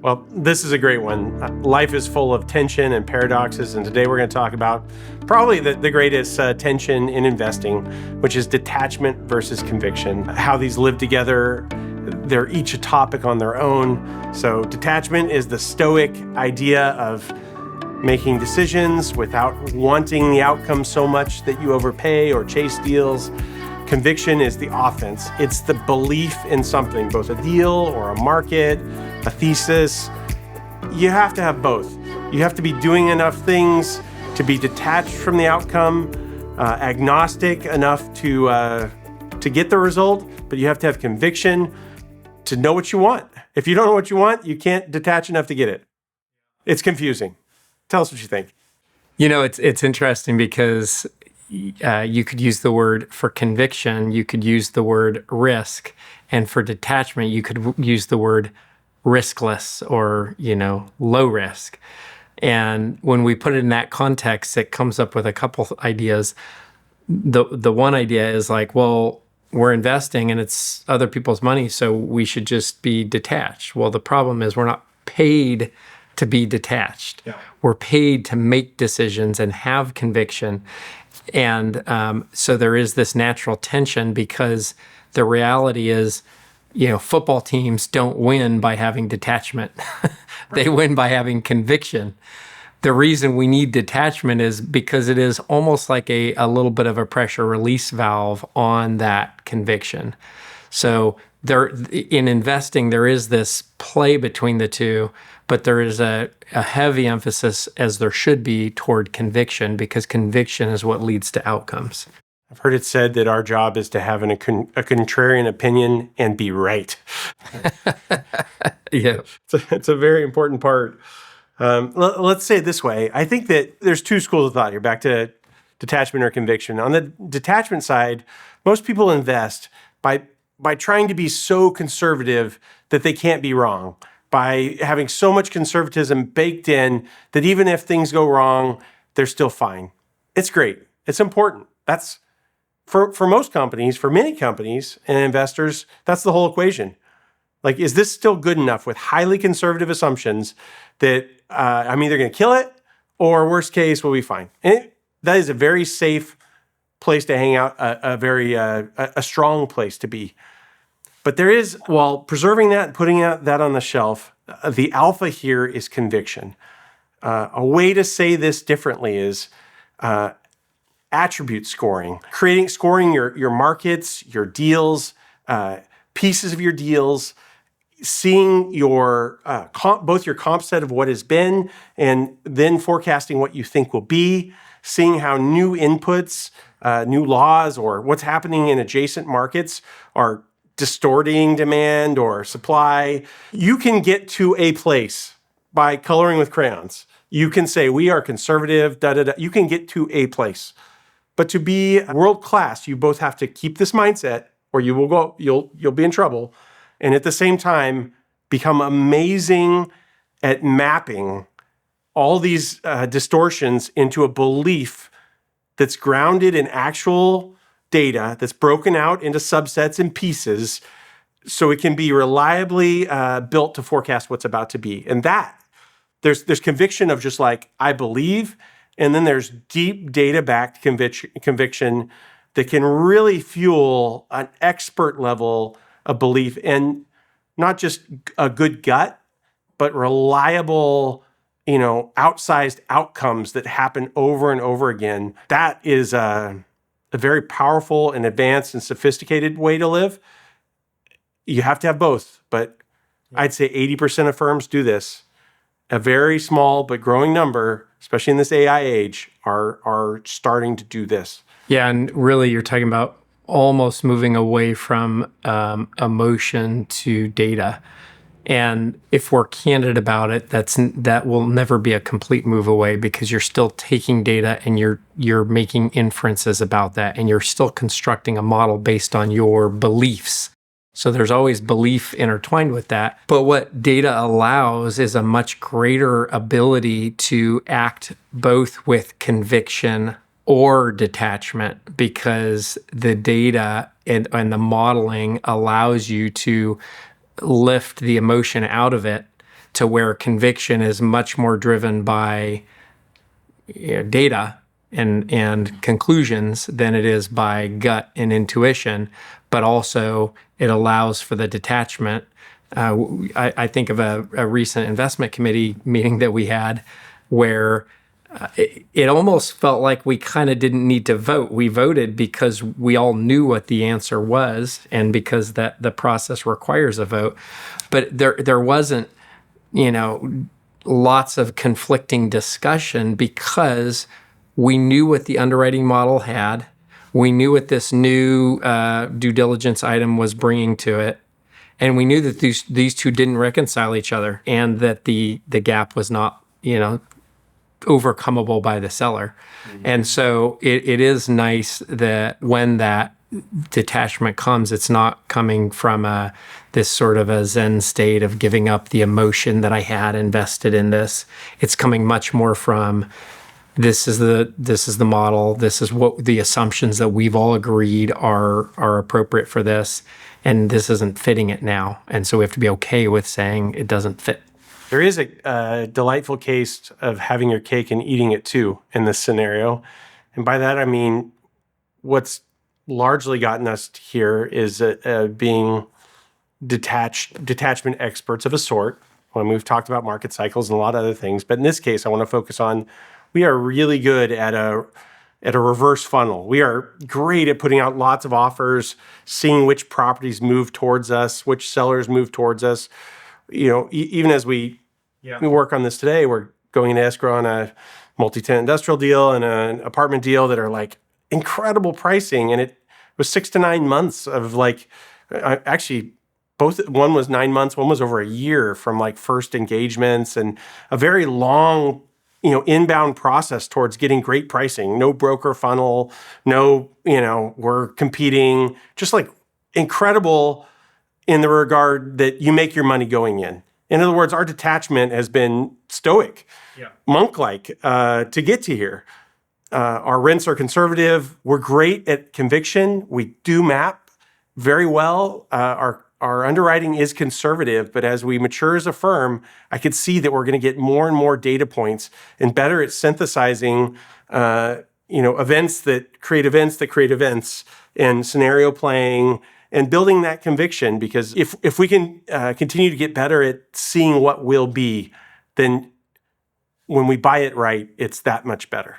Well, this is a great one. Life is full of tension and paradoxes, and today we're going to talk about probably the greatest tension in investing, which is detachment versus conviction, how these live together. They're each a topic on their own. So detachment is the stoic idea of making decisions without wanting the outcome so much that you overpay or chase deals. Conviction is the offense. It's the belief in something, both a deal or a market, a thesis. You have to have both. You have to be doing enough things to be detached from the outcome, agnostic enough to get the result, but you have to have conviction to know what you want. If you don't know what you want, you can't detach enough to get it. It's confusing. Tell us what you think. It's interesting because you could use the word for conviction, you could use the word risk, and for detachment, you could use the word riskless or, low risk. And when we put it in that context, it comes up with a couple ideas. The one idea is like, well, we're investing and it's other people's money, so we should just be detached. Well, the problem is we're not paid to be detached. Yeah. We're paid to make decisions and have conviction. And so there is this natural tension because the reality is, football teams don't win by having detachment. They win by having conviction. The reason we need detachment is because it is almost like a little bit of a pressure release valve on that conviction. So there, in investing, there is this play between the two, but there is a heavy emphasis, as there should be, toward conviction, because conviction is what leads to outcomes. I've heard it said that our job is to have a contrarian opinion and be right. Yeah. It's a very important part. Let's say it this way. I think that there's two schools of thought here, back to detachment or conviction. On the detachment side, most people invest by trying to be so conservative that they can't be wrong, by having so much conservatism baked in that even if things go wrong, they're still fine. It's great. It's important. That's for most companies, for many companies and investors, that's the whole equation. Like, is this still good enough with highly conservative assumptions that I'm either going to kill it or worst case, we'll be fine? And that is a very safe place to hang out, a strong place to be. But there is, while preserving that and putting that on the shelf, the alpha here is conviction. A way to say this differently is attribute scoring, scoring your markets, your deals, pieces of your deals, seeing your both your comp set of what has been and then forecasting what you think will be, seeing how new inputs, new laws, or what's happening in adjacent markets are distorting demand or supply. You can get to a place by coloring with crayons. You can say, we are conservative, You can get to a place. But to be world class, you both have to keep this mindset or you'll be in trouble. And at the same time, become amazing at mapping all these distortions into a belief that's grounded in actual data, that's broken out into subsets and pieces, so it can be reliably built to forecast what's about to be. And that, there's conviction of just like, I believe, and then there's deep data-backed conviction that can really fuel an expert level of belief, and not just a good gut, but reliable, outsized outcomes that happen over and over again. That is a very powerful and advanced and sophisticated way to live. You have to have both, but I'd say 80% of firms do this. A very small but growing number, especially in this AI age, are starting to do this. Yeah, and really you're talking about almost moving away from emotion to data. And if we're candid about it, that will never be a complete move away, because you're still taking data and you're making inferences about that, and you're still constructing a model based on your beliefs. So there's always belief intertwined with that. But what data allows is a much greater ability to act both with conviction or detachment, because the data and the modeling allows you to lift the emotion out of it to where conviction is much more driven by data and conclusions than it is by gut and intuition, but also it allows for the detachment. I think of a recent investment committee meeting that we had where it almost felt like we kind of didn't need to vote. We voted because we all knew what the answer was and because that the process requires a vote. But there wasn't, lots of conflicting discussion because we knew what the underwriting model had. We knew what this new due diligence item was bringing to it. And we knew that these two didn't reconcile each other and that the gap was not, overcomable by the seller. Mm-hmm. And so it is nice that when that detachment comes, it's not coming from this sort of a Zen state of giving up the emotion that I had invested in this. It's coming much more from this is the model. This is what the assumptions that we've all agreed are appropriate for this, and this isn't fitting it now. And so we have to be okay with saying it doesn't fit. There is a delightful case of having your cake and eating it too in this scenario. And by that, I mean, what's largely gotten us here is being detachment experts of a sort. When we've talked about market cycles and a lot of other things. But in this case, I want to focus on, we are really good at a reverse funnel. We are great at putting out lots of offers, seeing which properties move towards us, which sellers move towards us. Even as we work on this today, we're going into escrow on a multi-tenant industrial deal and an apartment deal that are like incredible pricing. And it was 6 to 9 months of actually both, one was 9 months, one was over a year from first engagements and a very long, inbound process towards getting great pricing. No broker funnel, no, we're competing, just incredible in the regard that you make your money going in. In other words, our detachment has been stoic, monk-like to get to here. Our rents are conservative. We're great at conviction. We do map very well. Our underwriting is conservative, but as we mature as a firm, I could see that we're going to get more and more data points and better at synthesizing, events that create events and scenario playing and building that conviction. Because if we can continue to get better at seeing what will be, then when we buy it right, it's that much better.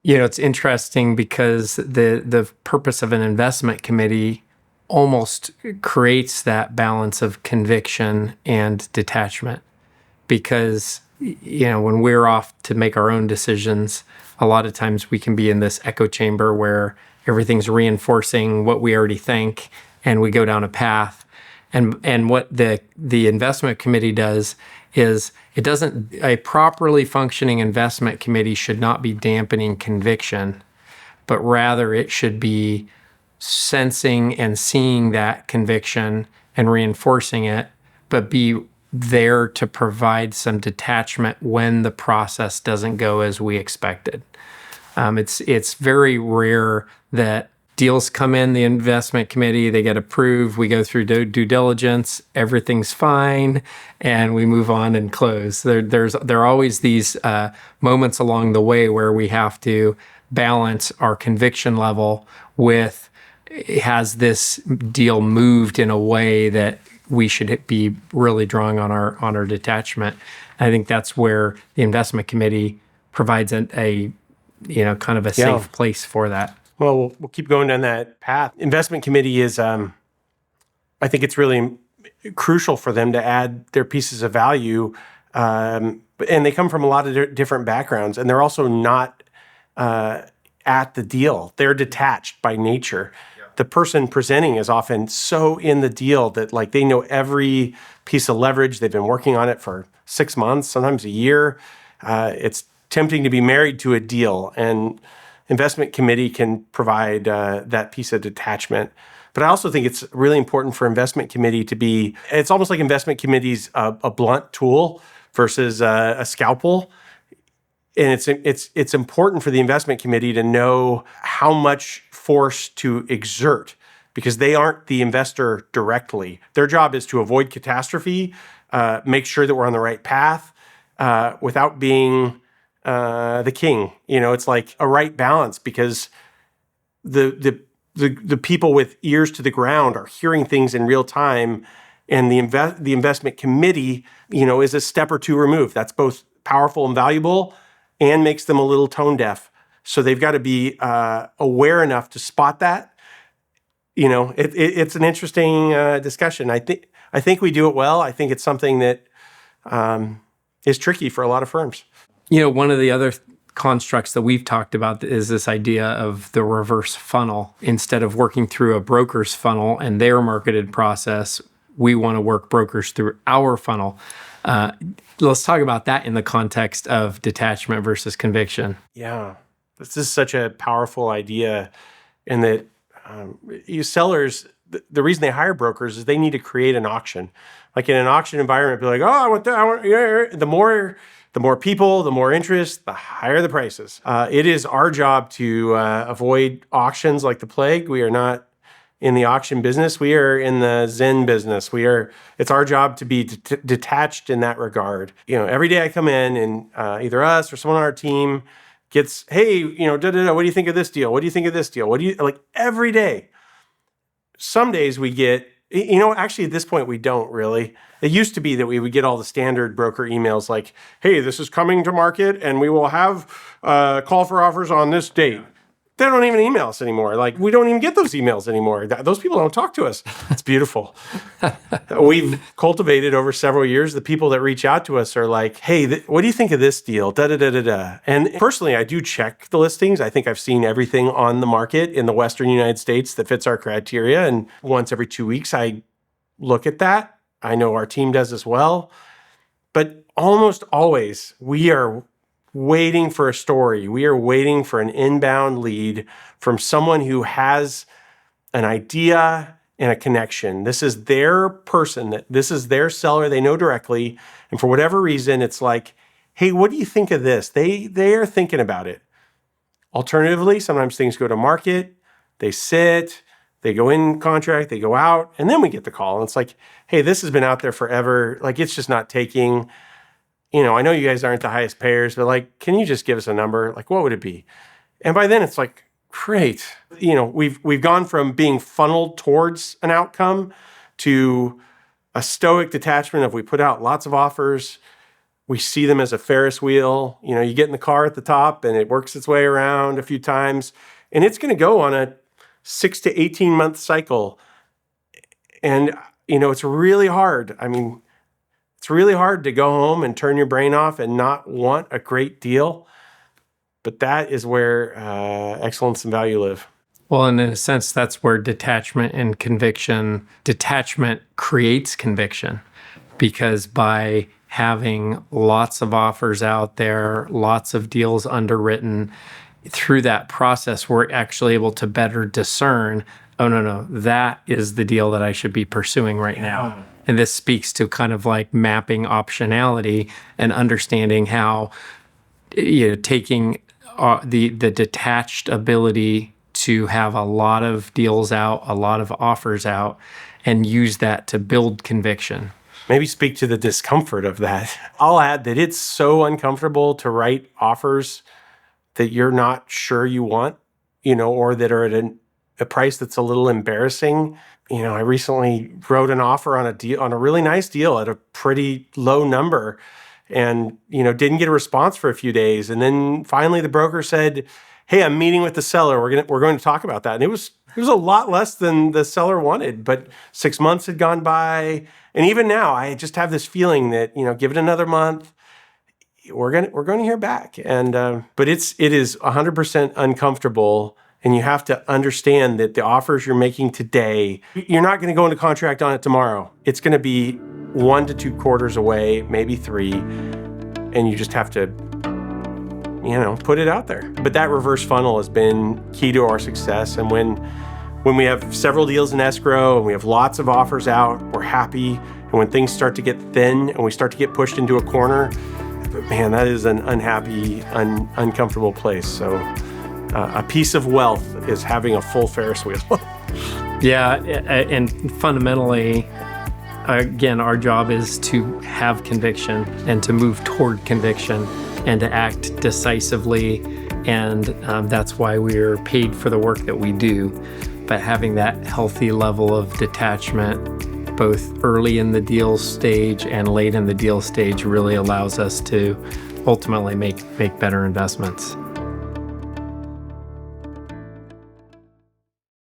It's interesting because the purpose of an investment committee almost creates that balance of conviction and detachment. Because, when we're off to make our own decisions, a lot of times we can be in this echo chamber where everything's reinforcing what we already think, and we go down a path. And what the investment committee does is a properly functioning investment committee should not be dampening conviction, but rather it should be sensing and seeing that conviction and reinforcing it, but be there to provide some detachment when the process doesn't go as we expected. It's very rare that deals come in the investment committee, they get approved, we go through due diligence, everything's fine, and we move on and close. There are always these moments along the way where we have to balance our conviction level with, has this deal moved in a way that we should be really drawing on our detachment. I think that's where the investment committee provides a kind of a safe place for that. Well, we'll keep going down that path. Investment committee is, I think it's really crucial for them to add their pieces of value. And they come from a lot of different backgrounds, and they're also not at the deal. They're detached by nature. Yeah. The person presenting is often so in the deal that they know every piece of leverage. They've been working on it for 6 months, sometimes a year. It's tempting to be married to a deal, and investment committee can provide that piece of detachment. But I also think it's really important for investment committee to be, it's almost like investment committee's a blunt tool versus a scalpel. And it's important for the investment committee to know how much force to exert, because they aren't the investor directly. Their job is to avoid catastrophe, make sure that we're on the right path without being the king. It's like a right balance, because the people with ears to the ground are hearing things in real time, and the investment committee, is a step or two removed. That's both powerful and valuable, and makes them a little tone deaf. So they've got to be aware enough to spot that. It's an interesting discussion. I think we do it well. I think it's something that is tricky for a lot of firms. One of the other constructs that we've talked about is this idea of the reverse funnel. Instead of working through a broker's funnel and their marketed process, we want to work brokers through our funnel. Let's talk about that in the context of detachment versus conviction. Yeah, this is such a powerful idea, in that you sellers, the reason they hire brokers is they need to create an auction. Like in an auction environment, be like, oh, I want that. The more people, the more interest, the higher the prices. It is our job to avoid auctions like the plague. We are not in the auction business. We are in the Zen business. It's our job to be detached in that regard. Every day I come in, and either us or someone on our team gets, hey, what do you think of this deal? What do you think of this deal? Like every day? Some days we get, actually at this point we don't really. It used to be that we would get all the standard broker emails like, hey, this is coming to market and we will have call for offers on this date. They don't even email us anymore. Like, we don't even get those emails anymore. Those people don't talk to us. It's beautiful. We've cultivated over several years, the people that reach out to us are like, hey, what do you think of this deal? Da-da-da-da-da. And personally, I do check the listings. I think I've seen everything on the market in the Western United States that fits our criteria. And once every 2 weeks, I look at that. I know our team does as well. But almost always, we are waiting for a story. We are waiting for an inbound lead from someone who has an idea and a connection. This is their person, this is their seller they know directly. And for whatever reason, it's like, hey, what do you think of this? They are thinking about it. Alternatively, sometimes things go to market, they sit, they go in contract, they go out, and then we get the call. And it's like, hey, this has been out there forever. Like, it's just not taking. I know you guys aren't the highest payers, but like, can you just give us a number? Like, what would it be? And by then it's like, great. We've gone from being funneled towards an outcome to a stoic detachment of, we put out lots of offers. We see them as a Ferris wheel. You get in the car at the top and it works its way around a few times, and it's going to go on a 6 to 18 month cycle. And, it's really hard. It's really hard to go home and turn your brain off and not want a great deal. But that is where excellence and value live. Well, in a sense, that's where detachment creates conviction, because by having lots of offers out there, lots of deals underwritten, through that process, we're actually able to better discern, oh, no, that is the deal that I should be pursuing right now. And this speaks to kind of like mapping optionality and understanding how, taking the detached ability to have a lot of deals out, a lot of offers out, and use that to build conviction. Maybe speak to the discomfort of that. I'll add that it's so uncomfortable to write offers that you're not sure you want, or that are at a price that's a little embarrassing. I recently wrote an offer on a really nice deal at a pretty low number, and didn't get a response for a few days. And then finally the broker said, hey, I'm meeting with the seller. We're going to talk about that. And it was a lot less than the seller wanted, but 6 months had gone by. And even now I just have this feeling that, give it another month, we're going to hear back. And but it is 100% uncomfortable. And you have to understand that the offers you're making today, you're not going to go into contract on it tomorrow. It's going to be 1 to 2 quarters away, maybe 3. And you just have to, put it out there. But that reverse funnel has been key to our success. And when we have several deals in escrow and we have lots of offers out, we're happy. And when things start to get thin and we start to get pushed into a corner, man, that is an unhappy, uncomfortable place. So a piece of wealth is having a full Ferris wheel. Yeah, and fundamentally, again, our job is to have conviction and to move toward conviction and to act decisively. And that's why we're paid for the work that we do. But having that healthy level of detachment, both early in the deal stage and late in the deal stage, really allows us to ultimately make better investments.